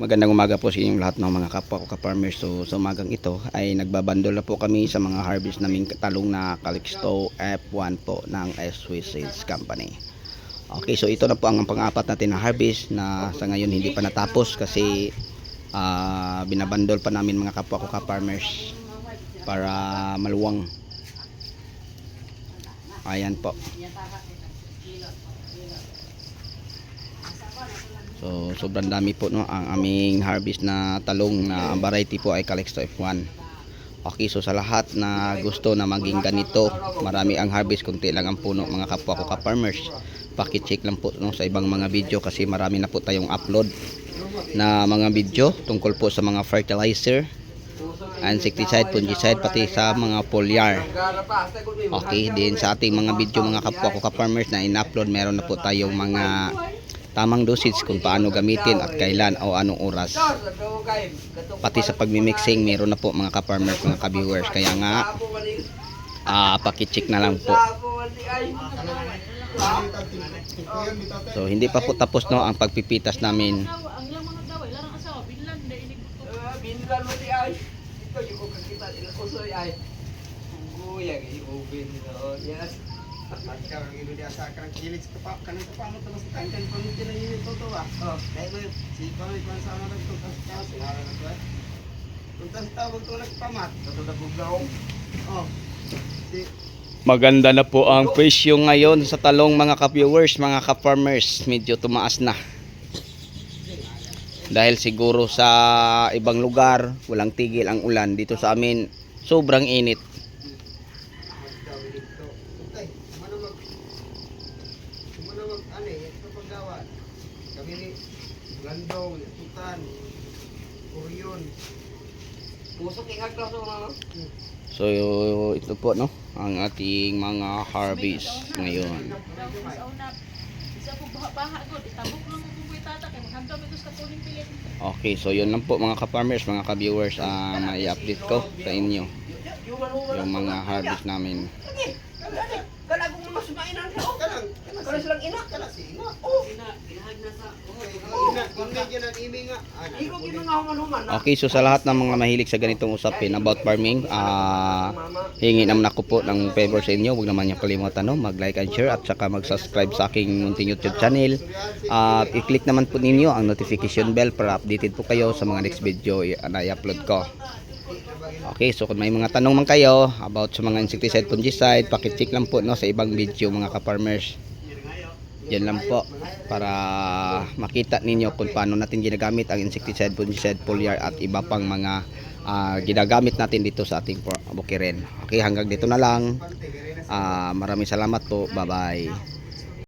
Magandang umaga po sa inyong lahat ng mga kapwa ko ka-farmers. So sa umagang ito ay nagbabandol na po kami sa mga harvest naming talong na Calixto F1 po ng Swiss Seeds Company. Okay, so ito na po ang pang-apat natin na harvest na sa ngayon hindi pa natapos kasi binabandol pa namin mga kapwa ko ka-farmers para maluwang. Ayan po. So sobrang dami po no ang aming harvest na talong na ang variety po ay Calixto F1. Okay, so sa lahat na gusto na maging ganito, marami ang harvest, kunti lang ang puno mga kapwa ko ka-farmers. Paki-check lang po no sa ibang mga video kasi marami na po tayong upload na mga video tungkol po sa mga fertilizer, insecticide, fungicide, pati sa mga foliar. Okay, din sa ating mga video mga kapwa ko ka-farmers na in-upload, meron na po tayong mga tamang dosage kung paano gamitin at kailan o anong oras. Pati sa pagmimixing meron na po mga ka-farmers, mga ka-viewers. Kaya nga paki-check na lang po. So hindi pa po tapos no ang pagpipitas namin. Pagka gitu dia asalkan kilit kanang kapamot na sa dan pamitin na yun ito ba? Oh, dahil mo si Konoy kung sama na ito kasi kasi ngayon na ito. Tuntas tawag ito nagpamat. Ito na buglaw. Oh. Maganda na po ang presyo ngayon sa talong mga ka-viewers, mga ka-farmers. Medyo tumaas na. Dahil siguro sa ibang lugar walang tigil ang ulan, dito sa amin sobrang init. Landong, tutan, kuryon. Pusok ihagdaw sa mga. So ito po no ang ating mga harvest ngayon. Okay, so yun lang po mga ka-farmers, mga ka-viewers, mai-update ko sa inyo yung mga harvest namin. Kalagong mga sumainan ko. Kalau silang ina, kala si ina. Oh, inahag na sa. Okay, so sa lahat ng mga mahilig sa ganitong usapin about farming, hingi naman ako po ng favor sa inyo. Huwag naman niyo kalimutan no, mag-like and share at saka mag-subscribe sa aking munting YouTube channel. I-click naman po ninyo ang notification bell para updated po kayo sa mga next video na i-upload ko. Okay, so kung may mga tanong man kayo about sa mga insecticide, fungicide, paki-check lang po no sa ibang video mga ka-farmers. Yan lang po para makita ninyo kung paano natin ginagamit ang insecticide, fungicide, foliar at iba pang mga ginagamit natin dito sa ating bukirin. Okay, hanggang dito na lang. Maraming salamat po. Bye-bye.